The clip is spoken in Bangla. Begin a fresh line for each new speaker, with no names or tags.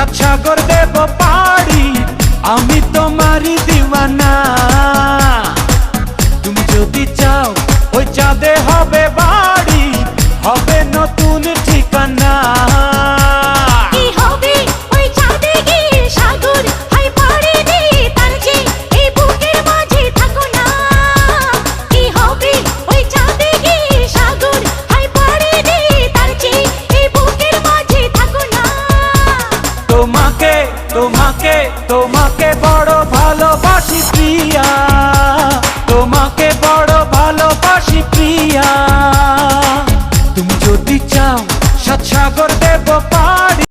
সাত সাগর দেব পাড়ি, আমি তোমারই দিওয়ানা। তুমি যদি চাও ওই চাঁদে হবে বাড়ি, হবে নতুন ঠিকানা। তোমাকে তোমাকে তোমাকে